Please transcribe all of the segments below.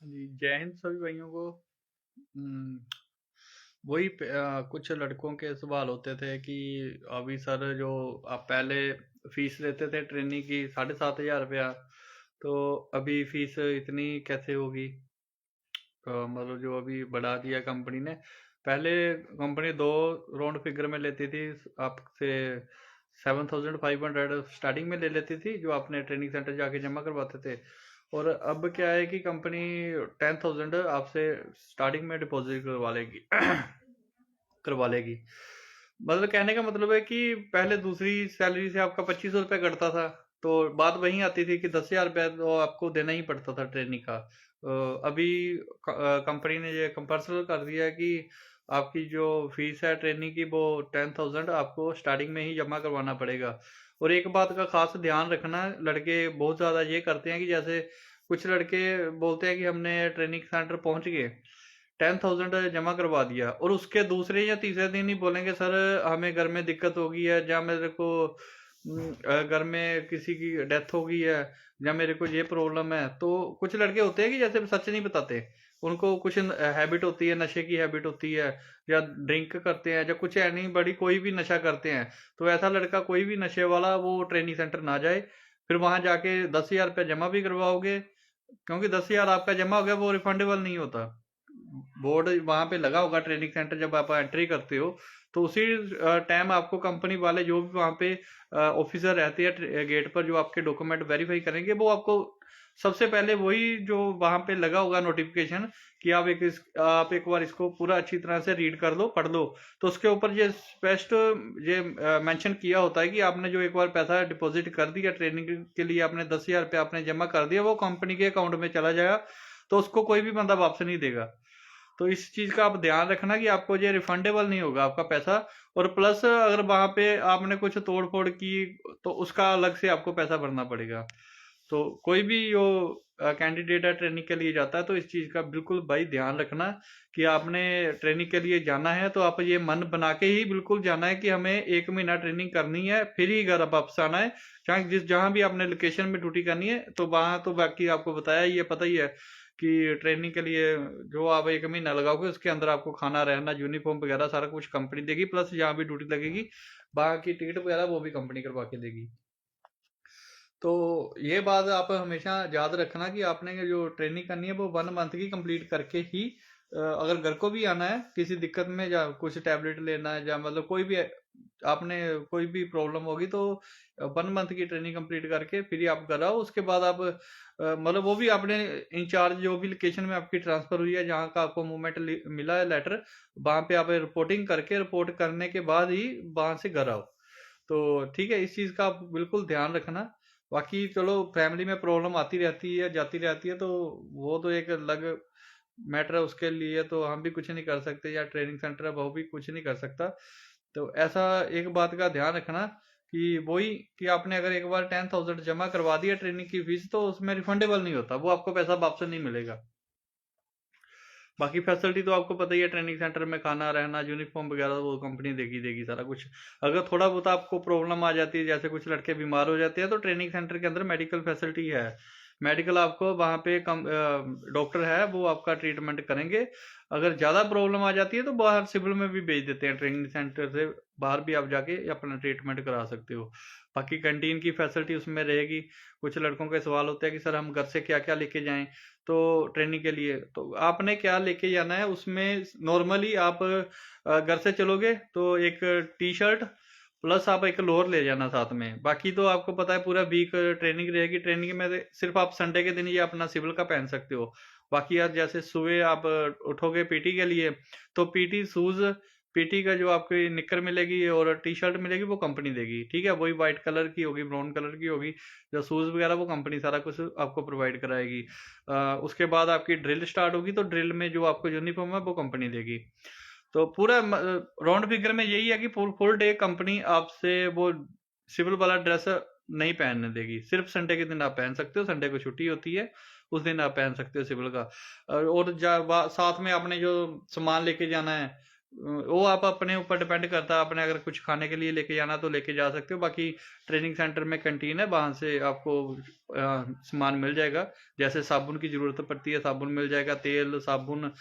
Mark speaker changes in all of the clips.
Speaker 1: जी, जय हिंद सभी भाइयों को। हम्म, वही कुछ लड़कों के सवाल होते थे कि अभी सर जो आप पहले फीस लेते थे ट्रेनिंग की 7,500 रुपया, तो अभी फीस इतनी कैसे होगी। मतलब जो अभी बढ़ा दिया कंपनी ने। पहले कंपनी दो राउंड फिगर में लेती थी आपसे। 7,500 स्टार्टिंग में ले लेती थी जो आपने ट्रेनिंग सेंटर जाके जमा करवाते थे। और अब क्या है कि कंपनी 10,000 आपसे स्टार्टिंग में डिपॉजिट करवा लेगी करवा लेगी। मतलब कहने का मतलब है कि पहले दूसरी सैलरी से आपका 2,500 रुपये कटता था, तो बात वहीं आती थी कि 10,000 रुपये तो आपको देना ही पड़ता था ट्रेनिंग का। अभी कंपनी ने ये कंपल्सरी कर दिया है कि आपकी जो फीस है ट्रेनिंग की वो 10,000 आपको स्टार्टिंग में ही जमा करवाना पड़ेगा। और एक बात का खास ध्यान रखना, लड़के बहुत ज़्यादा ये करते हैं कि जैसे कुछ लड़के बोलते हैं कि हमने ट्रेनिंग सेंटर पहुंच गए, 10,000 जमा करवा दिया, और उसके दूसरे या तीसरे दिन ही बोलेंगे सर हमें घर में दिक्कत हो गई है, या मेरे को घर में किसी की डेथ हो गई है, या मेरे को ये प्रॉब्लम है। तो कुछ लड़के होते हैं कि जैसे सच नहीं बताते, उनको कुछ हैबिट होती है, नशे की हैबिट होती है, या ड्रिंक करते हैं, या कुछ है नहीं बड़ी कोई भी नशा करते हैं। तो ऐसा लड़का कोई भी नशे वाला वो ट्रेनिंग सेंटर ना जाए। फिर वहां जाके 10,000 रुपये जमा भी करवाओगे, क्योंकि 10,000 आपका जमा हो गया वो रिफंडेबल नहीं होता। बोर्ड वहां पे लगा होगा ट्रेनिंग सेंटर, जब आप एंट्री करते हो तो उसी टाइम आपको कंपनी वाले जो भी वहां पे ऑफिसर रहते हैं गेट पर, जो आपके डॉक्यूमेंट वेरीफाई करेंगे, वो आपको सबसे पहले वही जो वहां पे लगा होगा नोटिफिकेशन कि आप एक बार इसको पूरा अच्छी तरह से रीड कर लो, पढ़ लो। तो उसके ऊपर ये स्पष्ट ये मेंशन किया होता है कि आपने जो एक बार पैसा डिपॉजिट कर दिया ट्रेनिंग के लिए, आपने 10,000 रुपये आपने जमा कर दिया, वो कंपनी के अकाउंट में चला जाएगा। तो उसको कोई भी बंदा वापस नहीं देगा। तो इस चीज का आप ध्यान रखना कि आपको ये रिफंडेबल नहीं होगा आपका पैसा। और प्लस अगर वहां पे आपने कुछ तोड़ फोड़ की तो उसका अलग से आपको पैसा भरना पड़ेगा। तो कोई भी जो कैंडिडेट है ट्रेनिंग के लिए जाता है, तो इस चीज का बिल्कुल भाई ध्यान रखना कि आपने ट्रेनिंग के लिए जाना है तो आप ये मन बना के ही बिल्कुल जाना है कि हमें 1 महीना ट्रेनिंग करनी है, फिर ही घर वापस आना है। चाहे जहां भी आपने लोकेशन में ड्यूटी करनी है, तो वहां तो बाकी आपको बताया ही है, पता ही है कि ट्रेनिंग के लिए जो आप 1 महीना लगाओगे उसके अंदर आपको खाना रहना यूनिफॉर्म वगैरह सारा कुछ कंपनी देगी, प्लस जहाँ भी ड्यूटी लगेगी बाकी टिकट वगैरह वो भी कंपनी करवा के देगी। तो ये बात आप हमेशा याद रखना कि आपने ये जो ट्रेनिंग करनी है वो 1 मंथ की कंप्लीट करके ही अगर घर को भी आना है किसी दिक्कत में, या कुछ टैबलेट लेना है, या मतलब कोई भी आपने कोई भी प्रॉब्लम होगी, तो 1 मंथ की ट्रेनिंग कंप्लीट करके फिर ही आप घर आओ। उसके बाद आप मतलब वो भी आपने इंचार्ज जो भी लोकेशन में आपकी ट्रांसफर हुई है, जहाँ का आपको मूवमेंट मिला है लेटर, वहां पे आप रिपोर्टिंग करके रिपोर्ट करने के बाद ही वहां से घर आओ। तो ठीक है, इस चीज़ का आप बिल्कुल ध्यान रखना। बाकी चलो फैमिली में प्रॉब्लम आती रहती है जाती रहती है, तो वो तो एक अलग मैटर है, उसके लिए तो हम भी कुछ नहीं कर सकते, या ट्रेनिंग सेंटर है वो भी कुछ नहीं कर सकता। तो ऐसा एक बात का ध्यान रखना कि वही कि आपने अगर एक बार 10,000 जमा करवा दिया ट्रेनिंग की फीस, तो उसमें रिफंडेबल नहीं होता, वो आपको पैसा वापस नहीं मिलेगा। बाकी फैसिलिटी तो आपको पता ही है, ट्रेनिंग सेंटर में खाना रहना यूनिफॉर्म वगैरह वो कंपनी देगी देगी सारा कुछ। अगर थोड़ा बहुत आपको प्रॉब्लम आ जाती है, जैसे कुछ लड़के बीमार हो जाते हैं, तो ट्रेनिंग सेंटर के अंदर मेडिकल फैसिलिटी है। मेडिकल आपको वहाँ पे कम डॉक्टर है वो आपका ट्रीटमेंट करेंगे। अगर ज़्यादा प्रॉब्लम आ जाती है तो बाहर सिविल में भी भेज देते हैं, ट्रेनिंग सेंटर से बाहर भी आप जाके अपना ट्रीटमेंट करा सकते हो। बाकी कैंटीन की फैसिलिटी उसमें रहेगी। कुछ लड़कों के सवाल होते हैं कि सर हम घर से क्या क्या लेके जाएं, तो ट्रेनिंग के लिए तो आपने क्या लेके जाना है उसमें, नॉर्मली आप घर से चलोगे तो एक टी शर्ट प्लस आप एक लोअर ले जाना साथ में। बाकी तो आपको पता है पूरा वीक ट्रेनिंग रहेगी, ट्रेनिंग में सिर्फ आप संडे के दिन ये अपना सिविल का पहन सकते हो। बाकी आप जैसे सुबह आप उठोगे पीटी के लिए, तो पीटी शूज, पीटी का जो आपकी निक्कर मिलेगी और टी शर्ट मिलेगी वो कंपनी देगी, ठीक है, वही व्हाइट कलर की होगी, ब्राउन कलर की होगी। जो शूज वगैरह वो कंपनी सारा कुछ आपको प्रोवाइड कराएगी। उसके बाद आपकी ड्रिल स्टार्ट होगी, तो ड्रिल में जो आपको यूनिफॉर्म है वो कंपनी देगी। तो पूरा राउंड फिगर में यही है कि फुल फुल डे कंपनी आपसे वो सिविल वाला ड्रेस नहीं पहनने देगी, सिर्फ संडे के दिन आप पहन सकते हो, संडे को छुट्टी होती है, उस दिन आप पहन सकते हो सिविल का। और साथ में आपने जो सामान लेके जाना है, वो आप अपने ऊपर डिपेंड करता है, आपने अगर कुछ खाने के लिए लेके जाना तो लेके जा सकते हो। बाकी ट्रेनिंग सेंटर में कैंटीन है, वहाँ से आपको सामान मिल जाएगा। जैसे साबुन की ज़रूरत पड़ती है, साबुन मिल जाएगा, तेल, साबुन,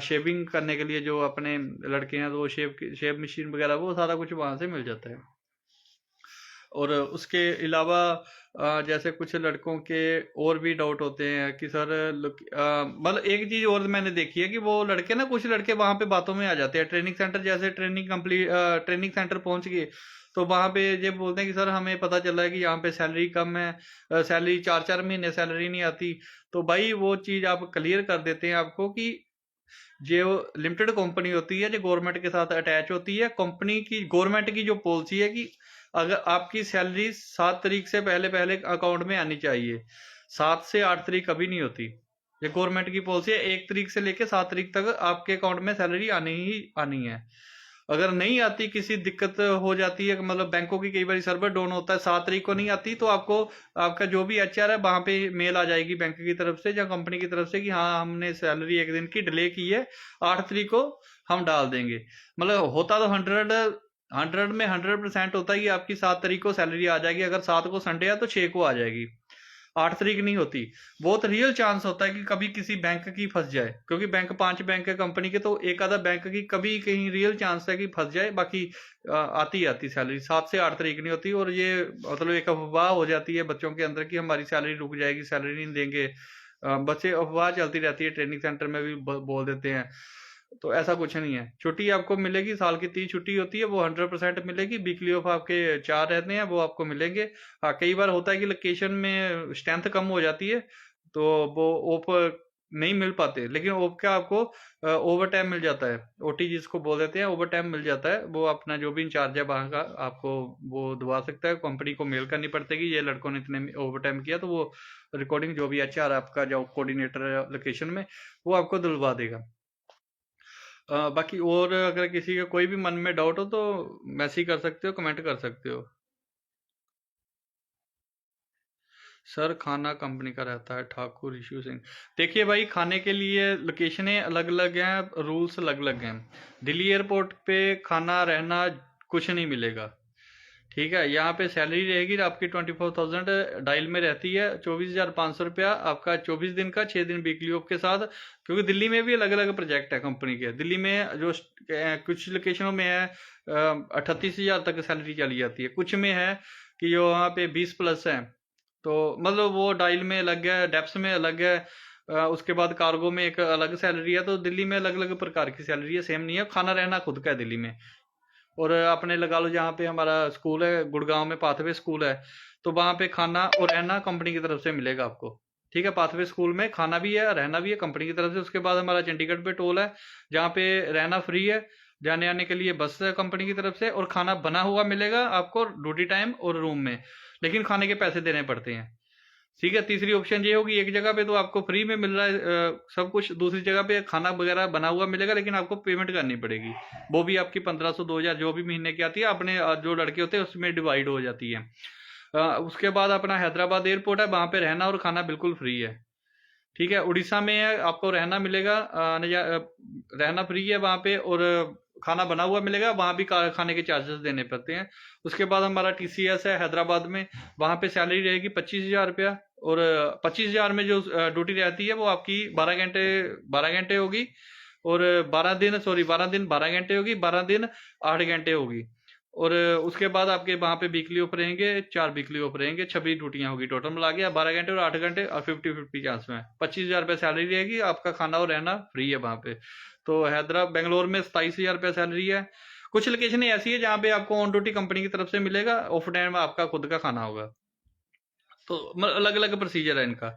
Speaker 1: शेविंग करने के लिए जो अपने लड़के हैं तो वो शेव मशीन वगैरह वो सारा कुछ वहाँ से मिल जाता है। और उसके अलावा जैसे कुछ लड़कों के और भी डाउट होते हैं कि सर मतलब एक चीज और मैंने देखी है कि वो लड़के ना, कुछ लड़के वहां पे बातों में आ जाते हैं। ट्रेनिंग सेंटर, जैसे ट्रेनिंग सेंटर पहुंच गए तो वहां पे ये बोलते हैं कि सर हमें पता चला है कि यहाँ पे सैलरी कम है, सैलरी 4-4 महीने सैलरी नहीं आती। तो भाई वो चीज आप क्लियर कर देते हैं आपको कि जो लिमिटेड कंपनी होती है जो गवर्नमेंट के साथ अटैच होती है, कंपनी की गवर्नमेंट की जो पॉलिसी है कि अगर आपकी सैलरी 7 तारीख से पहले पहले अकाउंट में आनी चाहिए, 7 से 8 तारीख कभी नहीं होती। ये गवर्नमेंट की पॉलिसी है, 1 तारीख से लेके 7 तारीख तक आपके अकाउंट में सैलरी आनी ही आनी है। अगर नहीं आती, किसी दिक्कत हो जाती है, मतलब बैंकों की कई बार सर्वर डाउन होता है, 7 तारीख को नहीं आती, तो आपको आपका जो भी HR है वहां पे मेल आ जाएगी बैंक की तरफ से या कंपनी की तरफ से कि हाँ हमने सैलरी एक दिन की डिले की है, 8 तारीख को हम डाल देंगे। मतलब होता तो 100 में 100% होता है कि आपकी 7 तारीख को सैलरी आ जाएगी। अगर 7 को संडे है तो 6 को आ जाएगी, 8 तारीख नहीं होती। बहुत रियल चांस होता है कि कभी किसी बैंक की फंस जाए, क्योंकि बैंक 5 बैंक है कंपनी के, तो एक आधा बैंक की कभी कहीं रियल चांस है कि फंस जाए। बाकी आती आती सैलरी 7 से 8 तारीख नहीं होती। और ये मतलब एक अफवाह हो जाती है बच्चों के अंदर कि हमारी सैलरी रुक जाएगी, सैलरी नहीं देंगे। बच्चे अफवाह चलती रहती है, ट्रेनिंग सेंटर में भी बोल देते हैं। तो ऐसा कुछ नहीं है। छुट्टी आपको मिलेगी, साल की 30 छुट्टी होती है, वो 100% मिलेगी। वीकली ऑफ आपके 4 रहते हैं, वो आपको मिलेंगे। हाँ, कई बार होता है कि लोकेशन में स्ट्रेंथ कम हो जाती है तो वो ऑफ नहीं मिल पाते, लेकिन ऑफ का आपको ओवर टाइम मिल जाता है, OT जिसको बोल देते हैं, ओवर टाइम मिल जाता है। वो अपना जो भी इंचार्ज है वहाँ का आपको वो दबा सकता है, कंपनी को मेल करनी पड़ती है कि ये लड़कों ने इतने ओवर टाइम किया, तो वो रिकॉर्डिंग जो भी HR आपका जो कोऑर्डिनेटर है लोकेशन में, वो आपको दिलवा देगा। बाकी और अगर किसी का कोई भी मन में डाउट हो तो मैसेज कर सकते हो, कमेंट कर सकते हो। सर खाना कंपनी का रहता है, ठाकुर ईशू सिंह। देखिए भाई, खाने के लिए लोकेशनें अलग अलग हैं, रूल्स अलग अलग हैं। दिल्ली एयरपोर्ट पे खाना रहना कुछ नहीं मिलेगा, ठीक है। यहाँ पे सैलरी रहेगी आपकी 24,000 डायल में रहती है, 24,500 रुपया आपका 24 दिन का, 6 दिन वीकली ऑफ के साथ। क्योंकि दिल्ली में भी अलग अलग प्रोजेक्ट है कंपनी के। दिल्ली में जो कुछ लोकेशनों में है 38,000 तक सैलरी चली जाती है, कुछ में है कि जो वहाँ पे 20+ है। तो मतलब वो डायल में अलग है, डेप्स में अलग है, उसके बाद कार्गो में एक अलग सैलरी है। तो दिल्ली में अलग अलग प्रकार की सैलरी है, सेम नहीं है। खाना रहना खुद का है दिल्ली में। और अपने लगा लो जहाँ पे हमारा स्कूल है गुड़गांव में, पाथवे स्कूल है, तो वहाँ पे खाना और रहना कंपनी की तरफ से मिलेगा आपको, ठीक है। पाथवे स्कूल में खाना भी है, रहना भी है कंपनी की तरफ से। उसके बाद हमारा चंडीगढ़ पे टोल है, जहाँ पे रहना फ्री है, जाने आने के लिए बस है कंपनी की तरफ से, और खाना बना हुआ मिलेगा आपको ड्यूटी टाइम और रूम में, लेकिन खाने के पैसे देने पड़ते हैं, ठीक है। तीसरी ऑप्शन ये होगी, एक जगह पे तो आपको फ्री में मिल रहा है सब कुछ, दूसरी जगह पे खाना वगैरह बना हुआ मिलेगा, लेकिन आपको पेमेंट करनी पड़ेगी। वो भी आपकी 1500 2000 जो भी महीने की आती है, अपने जो लड़के होते हैं उसमें डिवाइड हो जाती है। उसके बाद अपना हैदराबाद एयरपोर्ट है, वहाँ पे रहना और खाना बिल्कुल फ्री है, ठीक है। उड़ीसा में है, आपको रहना मिलेगा, रहना फ्री है वहाँ पे, और खाना बना हुआ मिलेगा, वहाँ भी खाने के चार्जेस देने पड़ते हैं। उसके बाद हमारा TCS है हैदराबाद में, वहाँ पे सैलरी रहेगी 25,000 रुपया, और 25,000 में जो ड्यूटी रहती है वो आपकी 12 घंटे होगी, और 12 दिन, सॉरी 12 दिन 12 घंटे होगी, 12 दिन 8 घंटे होगी। और उसके बाद आपके वहाँ पे वीकली ऑफ रहेंगे, 4 वीकली ऑफ रहेंगे, 26 ड्यूटियाँ होगी टोटल मिला के, 12 घंटे और 8 घंटे, और 50-50 चांस में 25,000 रुपये सैलरी रहेगी। आपका खाना और रहना फ्री है वहाँ पे। तो हैदराबाद बेंगलोर में 27,000 रुपये सैलरी है। कुछ लोकेशन ऐसी है जहाँ पे आपको ऑन ड्यूटी कंपनी की तरफ से मिलेगा, ऑफ टाइम आपका खुद का खाना होगा। तो अलग अलग प्रोसीजर है इनका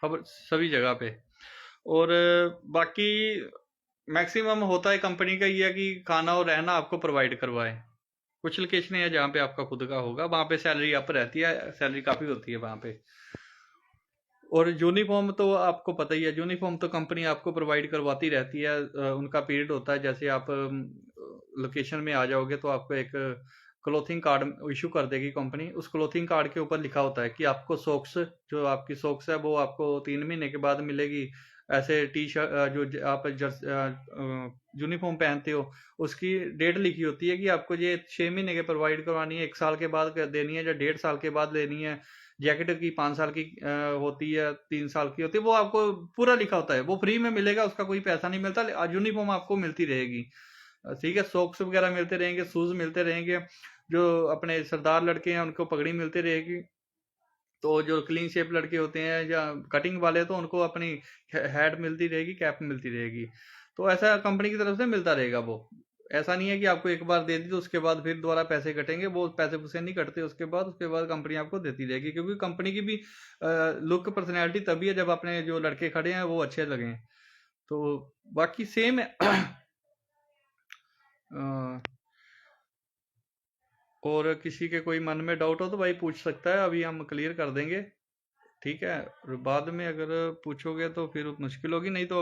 Speaker 1: अब सभी जगह पे। और बाकी मैक्सिमम होता है कंपनी का ये कि खाना और रहना आपको प्रोवाइड करवाए। कुछ लोकेशन है जहाँ पे आपका खुद का होगा, वहाँ पे सैलरी अप रहती है, सैलरी काफ़ी होती है वहाँ पे। और यूनिफॉर्म तो आपको पता ही है, यूनिफॉर्म तो कंपनी आपको प्रोवाइड करवाती रहती है। उनका पीरियड होता है, जैसे आप लोकेशन में आ जाओगे तो आपको एक क्लोथिंग कार्ड इशू कर देगी कंपनी। उस क्लोथिंग कार्ड के ऊपर लिखा होता है कि आपको सॉक्स, जो आपकी सॉक्स है वो आपको 3 महीने के बाद मिलेगी। ऐसे टी शर्ट जो आप यूनिफॉर्म पहनते हो, उसकी डेट लिखी होती है कि आपको ये 6 महीने के प्रोवाइड करवानी है, 1 साल के बाद देनी है या 1.5 साल के बाद लेनी है। जैकेट की 5 साल की होती है, 3 साल की होती है, वो आपको पूरा लिखा होता है, वो फ्री में मिलेगा, उसका कोई पैसा नहीं मिलता। यूनिफॉर्म आपको मिलती रहेगी, ठीक है। सॉक्स वगैरह मिलते रहेंगे, शूज मिलते रहेंगे, जो अपने सरदार लड़के हैं उनको पगड़ी मिलती रहेगी। तो जो क्लीन शेप लड़के होते हैं या कटिंग वाले, तो उनको अपनी हैट मिलती रहेगी, कैप मिलती रहेगी। तो ऐसा कंपनी की तरफ से मिलता रहेगा। वो ऐसा नहीं है कि आपको एक बार दे दी तो उसके बाद फिर दोबारा पैसे कटेंगे, वो पैसे पूसे नहीं कटते। उसके बाद कंपनी आपको देती रहेगी, क्योंकि कंपनी की भी लुक पर्सनैलिटी तभी है जब अपने जो लड़के खड़े हैं वो अच्छे लगें। तो बाकी सेम है। और किसी के कोई मन में डाउट हो तो भाई पूछ सकता है, अभी हम क्लियर कर देंगे, ठीक है। और बाद में अगर पूछोगे तो फिर मुश्किल होगी, नहीं तो।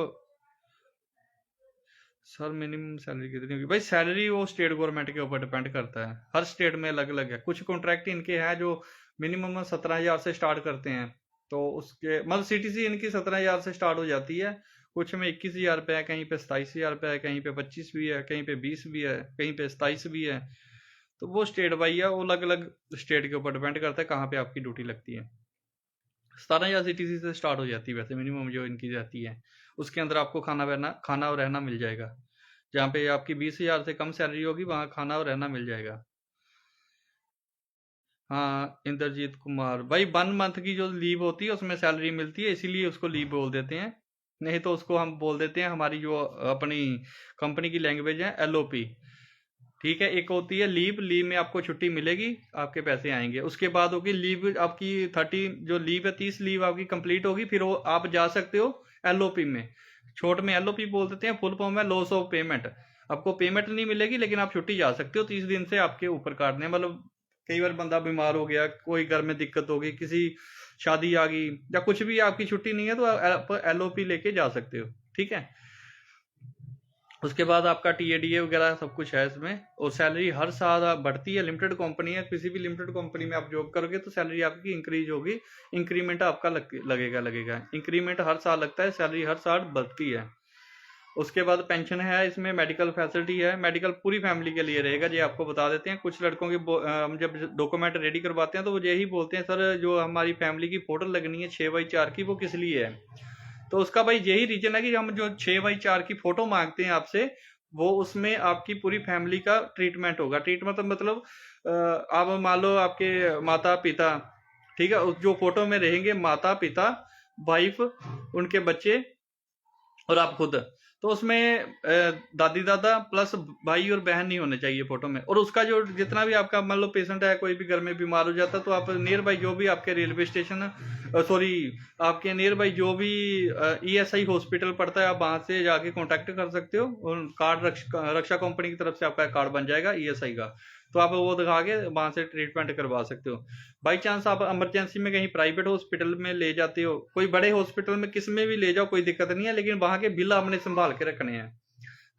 Speaker 1: सर मिनिमम सैलरी कितनी होगी भाई? सैलरी वो स्टेट गवर्नमेंट के ऊपर डिपेंड करता है, हर स्टेट में अलग अलग है। कुछ कॉन्ट्रैक्ट इनके हैं जो मिनिमम 17,000 से स्टार्ट करते हैं, तो उसके मतलब सीटीसी इनकी 17,000 से स्टार्ट हो जाती है। कुछ में 21,000 रुपये है, कहीं पे 27,000 रुपये है, कहीं पे 25 भी है, कहीं पे 20 भी है, कहीं पे 27 भी है। तो वो स्टेट बाई है, वो अलग अलग स्टेट के ऊपर डिपेंड करता है कहाँ पे आपकी ड्यूटी लगती है। 17,000 सीटीसी से स्टार्ट हो जाती है वैसे मिनिमम जो इनकी रहती है। उसके अंदर आपको खाना और रहना मिल जाएगा। जहाँ पे आपकी 20,000 से कम सैलरी होगी वहाँ खाना और रहना मिल जाएगा। हाँ, इंद्रजीत कुमार भाई, 1 मंथ की जो लीव होती है उसमें सैलरी मिलती है, इसीलिए उसको लीव बोल देते हैं। नहीं तो उसको हम बोल देते हैं, हमारी जो अपनी कंपनी की लैंग्वेज है, LOP, ठीक है। एक होती है लीव, लीव में आपको छुट्टी मिलेगी, आपके पैसे आएंगे। उसके बाद होगी लीव आपकी 30, जो लीव है 30 लीव आपकी कंप्लीट होगी, फिर वो आप जा सकते हो LOP में। छोट में LOP बोल देते हैं, फुल फॉर्म है लॉस ऑफ पेमेंट। आपको पेमेंट नहीं मिलेगी लेकिन आप छुट्टी जा सकते हो 30 दिन से आपके ऊपर काटने, मतलब कई बार बंदा बीमार हो गया, कोई घर में दिक्कत हो गई, किसी शादी आ गई या कुछ भी, आपकी छुट्टी नहीं है तो आप LOP लेके जा सकते हो, ठीक है। उसके बाद आपका TADA वगैरह सब कुछ है इसमें। और सैलरी हर साल बढ़ती है, लिमिटेड कंपनी है, किसी भी लिमिटेड कंपनी में आप जॉब करोगे तो सैलरी आपकी इंक्रीज होगी, इंक्रीमेंट आपका लगेगा। इंक्रीमेंट हर साल लगता है, सैलरी हर साल बढ़ती है। उसके बाद पेंशन है, इसमें मेडिकल फैसिलिटी है, मेडिकल पूरी फैमिली के लिए रहेगा, ये आपको बता देते हैं। कुछ लड़कों की हम जब डॉक्यूमेंट रेडी करवाते हैं तो वो यही बोलते हैं, सर जो हमारी फैमिली की फोटो लगनी है 6x4 की, वो किस लिए है? तो उसका भाई यही रीजन है कि हम जो 6x4 की फोटो मांगते हैं आपसे, वो उसमें आपकी पूरी फैमिली का ट्रीटमेंट होगा। ट्रीटमेंट मतलब आप मान लो आपके माता पिता, ठीक है, जो फोटो में रहेंगे माता पिता, वाइफ, उनके बच्चे और आप खुद। तो उसमें दादी दादा प्लस भाई और बहन नहीं होने चाहिए फोटो में। और उसका जो जितना भी आपका मान लो पेशेंट है, कोई भी घर में बीमार हो जाता है, तो आप नियर बाई जो भी आपके रेलवे स्टेशन, सॉरी, आपके नियर बाई जो भी ESI हॉस्पिटल पड़ता है, आप वहां से जाके कांटेक्ट कर सकते हो। और कार्ड रक्षा कंपनी की तरफ से आपका कार्ड बन जाएगा ESI का, तो आप वो दिखा के वहां से ट्रीटमेंट करवा सकते हो। बाई चांस आप इमरजेंसी में कहीं प्राइवेट हॉस्पिटल में ले जाते हो, कोई बड़े हॉस्पिटल में किस में भी ले जाओ, कोई दिक्कत नहीं है, लेकिन वहां के बिल आपने संभाल के रखने हैं।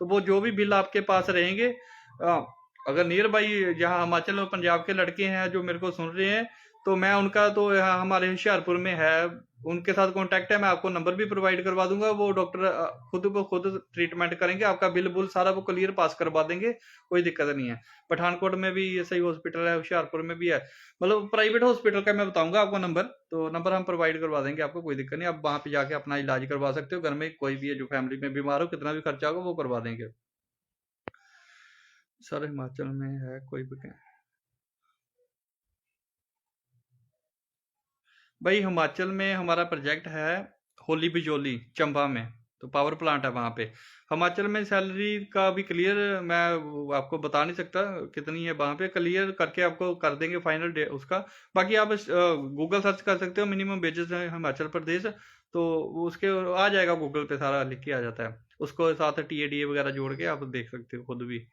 Speaker 1: तो वो जो भी बिल आपके पास रहेंगे, अगर नियर बाई जहाँ हिमाचल और पंजाब के लड़के हैं जो मेरे को सुन रहे हैं, तो मैं उनका तो यहाँ हमारे होशियारपुर में है, उनके साथ कांटेक्ट है, मैं आपको नंबर भी प्रोवाइड करवा दूंगा। वो डॉक्टर खुद को खुद ट्रीटमेंट करेंगे, आपका बिल बुल सारा वो क्लियर पास करवा देंगे, कोई दिक्कत नहीं है। पठानकोट में भी ये सही हॉस्पिटल है, होशियारपुर में भी है, मतलब प्राइवेट हॉस्पिटल का मैं बताऊंगा आपको नंबर, तो नंबर हम प्रोवाइड करवा देंगे आपको, कोई दिक्कत नहीं। आप वहां पे जाके अपना इलाज करवा सकते हो, घर में कोई भी है जो फैमिली में बीमार हो, कितना भी खर्चा होगा वो करवा देंगे। सर हिमाचल में है कोई भी? भाई हिमाचल में हमारा प्रोजेक्ट है होली बिजोली चंबा में, तो पावर प्लांट है वहाँ पे। हिमाचल में सैलरी का भी क्लियर मैं आपको बता नहीं सकता कितनी है, वहाँ पे क्लियर करके आपको कर देंगे फाइनल डे उसका। बाकी आप गूगल सर्च कर सकते हो मिनिमम वेजेस है हिमाचल प्रदेश, तो उसके आ जाएगा, गूगल पे सारा लिख के आ जाता है, उसको साथ TADA वगैरह जोड़ के आप देख सकते हो खुद भी।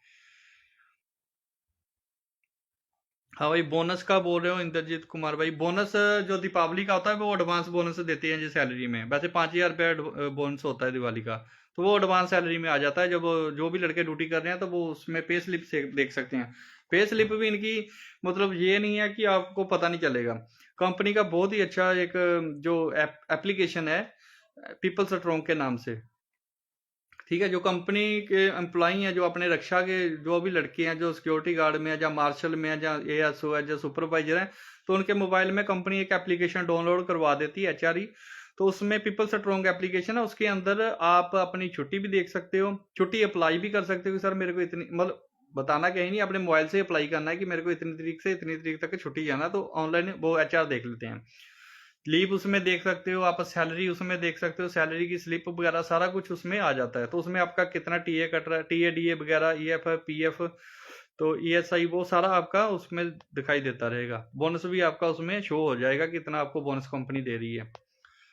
Speaker 1: हाँ भाई, बोनस का बोल रहे हो इंद्रजीत कुमार भाई? बोनस जो दीपावली का होता है वो एडवांस बोनस देते हैं जी सैलरी में। वैसे 5,000 रुपये बोनस होता है दिवाली का, तो वो एडवांस सैलरी में आ जाता है। जब जो भी लड़के ड्यूटी कर रहे हैं तो वो उसमें पे स्लिप से देख सकते हैं। पे स्लिप भी इनकी मतलब ये नहीं है कि आपको पता नहीं चलेगा। कंपनी का बहुत ही अच्छा एक जो एप्लीकेशन है, पीपल स्ट्रॉन्ग के नाम से, ठीक है, जो कंपनी के एम्प्लॉई हैं, जो अपने रक्षा के जो भी लड़के हैं, जो सिक्योरिटी गार्ड में है, या मार्शल में है, या एएसओ है, जो सुपरवाइजर है, तो उनके मोबाइल में कंपनी एक एप्लीकेशन डाउनलोड करवा देती है, एचआरई। तो उसमें पीपल स्ट्रॉन्ग एप्लीकेशन है, उसके अंदर आप अपनी छुट्टी भी देख सकते हो, छुट्टी अप्लाई भी कर सकते हो कि सर मेरे को इतनी, मतलब बताना कहीं नहीं, अपने मोबाइल से अप्लाई करना है कि मेरे को इतनी तारीख से इतनी तारीख तक छुट्टी जाना, तो ऑनलाइन वो एचआर देख लेते हैं। लीव उसमें देख सकते हो आप, सैलरी उसमें देख सकते हो, सैलरी की स्लिप वगैरह सारा कुछ उसमें आ जाता है। तो उसमें आपका कितना टीए कट रहा है, टीए डीए वगैरह, ईएफ पीएफ, तो ईएसआई, वो सारा आपका उसमें दिखाई देता रहेगा। बोनस भी आपका उसमें शो हो जाएगा कितना आपको बोनस कंपनी दे रही है।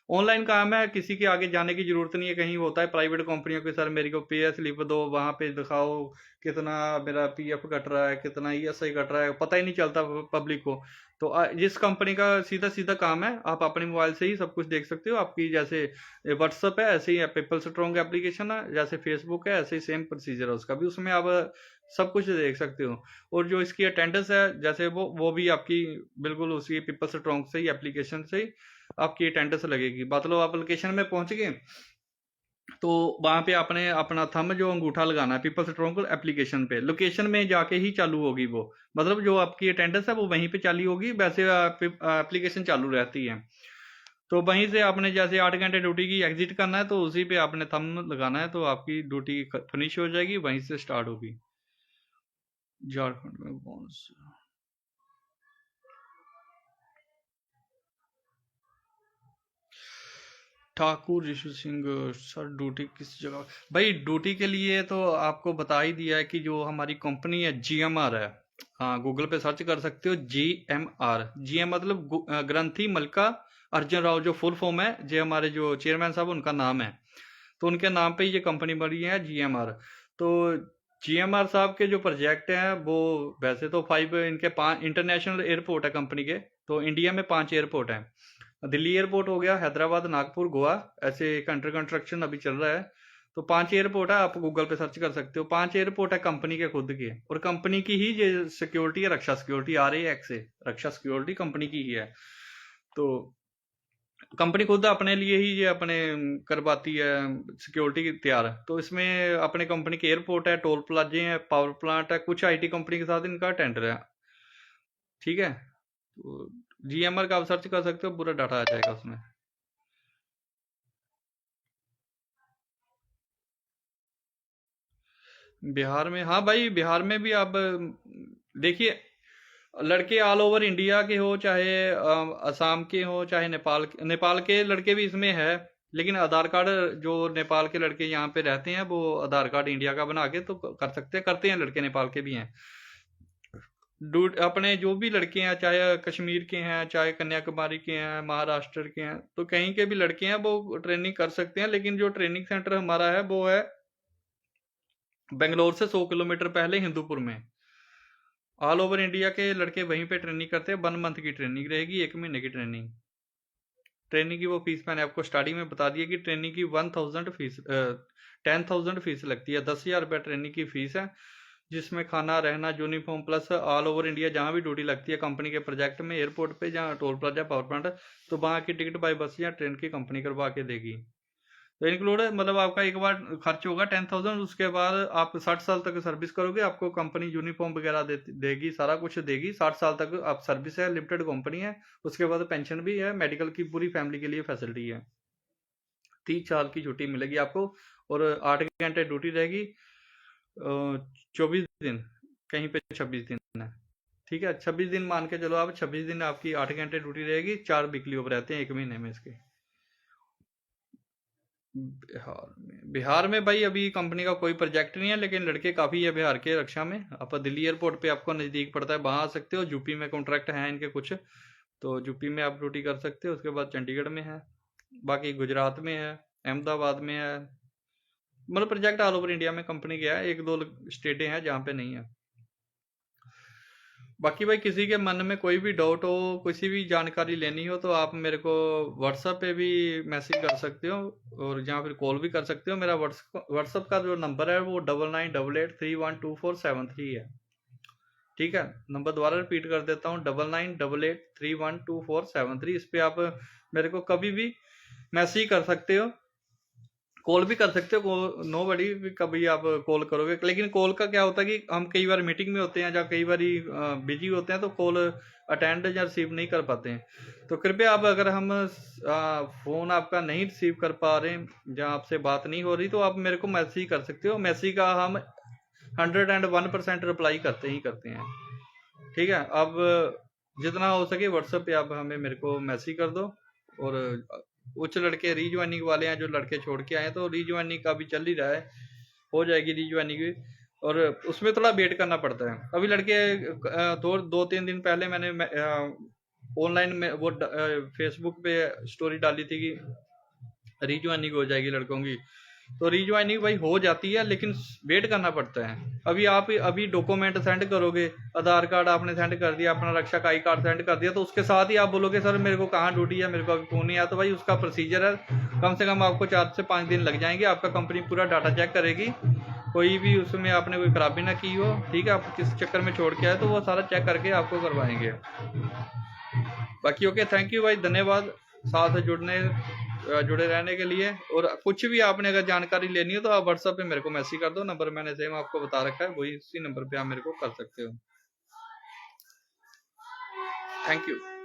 Speaker 1: ऑनलाइन काम है, किसी के आगे जाने की जरूरत नहीं है। कहीं होता है प्राइवेट कंपनियों के, सर मेरे को पीएफ स्लिप दो, वहां पे दिखाओ कितना मेरा पीएफ कट रहा है, कितना ईएसआई कट रहा है, पता ही नहीं चलता पब्लिक को। तो जिस कंपनी का सीधा सीधा काम है, आप अपने मोबाइल से ही सब कुछ देख सकते हो। आपकी जैसे व्हाट्सअप है ऐसे ही पीपल स्ट्रॉन्ग एप्लीकेशन है, जैसे फेसबुक है ऐसे ही सेम प्रोसीजर है उसका भी, उसमें आप सब कुछ देख सकते हो। और जो इसकी अटेंडेंस है, जैसे वो भी आपकी बिल्कुल उसी पीपल स्ट्रॉन्ग से ही, एप्लीकेशन से ही आपकी अटेंडेंस लगेगी। मतलब आप लोकेशन में पहुंच गए तो वहां पे आपने अपना थंब जो अंगूठा लगाना है पीपल स्ट्रॉन्ग एप्लीकेशन पे, लोकेशन में जाके ही चालू होगी वो। मतलब जो आपकी अटेंडेंस है वो वहीं पे चालू होगी, वैसे एप्लीकेशन चालू रहती है। तो वहीं से आपने जैसे 8 घंटे ड्यूटी की एग्जिट करना है, तो उसी पे आपने थंब लगाना है, तो आपकी ड्यूटी फिनिश हो जाएगी, वहीं से स्टार्ट होगी। झारखंड में कौन सा ठाकुर ऋषि सिंह सर, ड्यूटी किस जगह? भाई ड्यूटी के लिए तो आपको बता ही दिया है कि जो हमारी कंपनी है जीएमआर है। हाँ, गूगल पे सर्च कर सकते हो जीएमआर। जीएम मतलब ग्रंथी मल्लिका अर्जुन राव, जो फुल फॉर्म है, जो हमारे जो चेयरमैन साहब उनका नाम है, तो उनके नाम पे ये कंपनी बनी है जीएमआर। तो जीएमआर साहब के जो प्रोजेक्ट हैं वो, वैसे तो 5 इनके 5 इंटरनेशनल एयरपोर्ट है कंपनी के। तो इंडिया में 5 एयरपोर्ट हैं। दिल्ली एयरपोर्ट हो गया, हैदराबाद, नागपुर, गोवा, ऐसे एक अंडर कंस्ट्रक्शन अभी चल रहा है। तो 5 एयरपोर्ट है, आप गूगल पे सर्च कर सकते हो। 5 एयरपोर्ट है कंपनी के खुद के, और कंपनी की ही ये सिक्योरिटी है, रक्षा सिक्योरिटी RAX से, रक्षा सिक्योरिटी कंपनी की ही है। तो कंपनी खुद अपने लिए ही ये अपने करवाती है सिक्योरिटी तैयार है। तो इसमें अपने कंपनी के एयरपोर्ट है, टोल प्लाजे हैं, पावर प्लांट है, कुछ आईटी कंपनी के साथ इनका टेंडर है। ठीक है, तो जीएमआर का आप सर्च कर सकते हो, पूरा डाटा आ जाएगा उसमें। बिहार में, हाँ भाई, बिहार में भी आप देखिए, लड़के ऑल ओवर इंडिया के हो, चाहे असम के हो, चाहे नेपाल के लड़के भी इसमें है। लेकिन आधार कार्ड, जो नेपाल के लड़के यहाँ पे रहते हैं, वो आधार कार्ड इंडिया का बना के तो कर सकते हैं, करते हैं, लड़के नेपाल के भी हैं। अपने जो भी लड़के हैं, चाहे कश्मीर के हैं, चाहे कन्याकुमारी के हैं, महाराष्ट्र के हैं, तो कहीं के भी लड़के हैं वो ट्रेनिंग कर सकते हैं। लेकिन जो ट्रेनिंग सेंटर हमारा है वो है बेंगलोर से 100 किलोमीटर पहले हिंदूपुर में। ऑल ओवर इंडिया के लड़के वहीं पे ट्रेनिंग करते हैं। 1 मंथ की ट्रेनिंग रहेगी, 1 महीने की ट्रेनिंग। ट्रेनिंग की वो फीस मैंने आपको स्टार्टिंग में बता दिया कि ट्रेनिंग की 1000 फीस 10,000 फीस लगती है। 10,000 रुपये ट्रेनिंग की फीस है, जिसमें खाना, रहना, uniform, plus all over India जहाँ भी ड्यूटी लगती है कंपनी के प्रोजेक्ट में, एयरपोर्ट पे, जहाँ टोल प्लाजा, पावर प्लांट, तो वहाँ की टिकट बाई बस या ट्रेन की कंपनी करवा के देगी। तो इंक्लूड है, मतलब आपका एक बार खर्च होगा 10,000, उसके बाद आप 60 साल तक सर्विस करोगे, आपको कंपनी यूनिफॉर्म वगैरह देगी, सारा कुछ देगी। 60 साल तक आप सर्विस है, लिमिटेड कंपनी है। उसके बाद पेंशन भी है, मेडिकल की पूरी फैमिली के लिए फैसिलिटी है। 30 साल की छुट्टी मिलेगी आपको, और 8 घंटे ड्यूटी रहेगी, 24 दिन, कहीं पे 26 दिन है। ठीक है, 26 दिन मान के चलो आप, 26 दिन आपकी 8 घंटे ड्यूटी रहेगी, 4 वीकली ऑफ रहते हैं 1 महीने में इसके। बिहार में भाई अभी कंपनी का कोई प्रोजेक्ट नहीं है, लेकिन लड़के काफ़ी है बिहार के रक्षा में। आप दिल्ली एयरपोर्ट पे आपको नज़दीक पड़ता है, वहाँ आ सकते हो। यूपी में कॉन्ट्रैक्ट हैं इनके कुछ, तो यूपी में आप ड्यूटी कर सकते हो। उसके बाद चंडीगढ़ में है, बाकी गुजरात में है, अहमदाबाद में है। मतलब प्रोजेक्ट ऑल ओवर इंडिया में कंपनी के है, 1-2 स्टेटें हैं जहाँ पे नहीं है। बाकी भाई किसी के मन में कोई भी डाउट हो, किसी भी जानकारी लेनी हो, तो आप मेरे को व्हाट्सएप पे भी मैसेज कर सकते हो, और या फिर कॉल भी कर सकते हो। मेरा व्हाट्सएप का जो नंबर है वो 9988312473 है। ठीक है, नंबर दोबारा रिपीट कर देता हूँ, 9988312473। इस पे आप मेरे को कभी भी मैसेज कर सकते हो। कॉल भी कर सकते हो, नो बड़ी कभी आप कॉल करोगे, लेकिन कॉल का क्या होता है कि हम कई बार मीटिंग में होते हैं या कई बार बिजी होते हैं तो कॉल अटेंड या रिसीव नहीं कर पाते हैं। तो कृपया आप, अगर हम फ़ोन आपका नहीं रिसीव कर पा रहे हैं या आपसे बात नहीं हो रही, तो आप मेरे को मैसेज कर सकते हो। मैसेज का हम 101% रिप्लाई करते ही करते हैं। ठीक है, अब जितना हो सके व्हाट्सएप पे आप हमें मेरे को मैसेज कर दो। और कुछ लड़के रीज्वाइनिंग वाले हैं जो लड़के छोड़ के आए हैं, तो रीज्वाइनिंग का भी चल ही रहा है, हो जाएगी रीज्वाइनिंग भी। और उसमें थोड़ा वेट करना पड़ता है। अभी लड़के दो तीन दिन पहले मैंने ऑनलाइन में वो फेसबुक पे स्टोरी डाली थी कि रीज्वाइनिंग हो जाएगी लड़कों की। तो रीज्वाइनिंग भाई हो जाती है, लेकिन वेट करना पड़ता है। अभी आप अभी डॉक्यूमेंट सेंड करोगे, आधार कार्ड आपने सेंड कर दिया, अपना रक्षा का आई कार्ड सेंड कर दिया, तो उसके साथ ही आप बोलोगे सर मेरे को कहाँ ड्यूटी है, मेरे को अभी फोन नहीं आया, तो भाई उसका प्रोसीजर है, कम से कम आपको 4 से 5 दिन लग जाएंगे। आपका कंपनी पूरा डाटा चेक करेगी, कोई भी उसमें आपने कोई खराबी ना की हो, ठीक है, आप किस चक्कर में छोड़ के आए, तो वो सारा चेक करके आपको करवाएंगे। बाकी ओके, थैंक यू भाई, धन्यवाद साथ जुड़े रहने के लिए। और कुछ भी आपने अगर जानकारी लेनी हो तो आप व्हाट्सएप पे मेरे को मैसेज कर दो, नंबर मैंने सेम आपको बता रखा है, वही इसी नंबर पे आप मेरे को कर सकते हो। Thank you.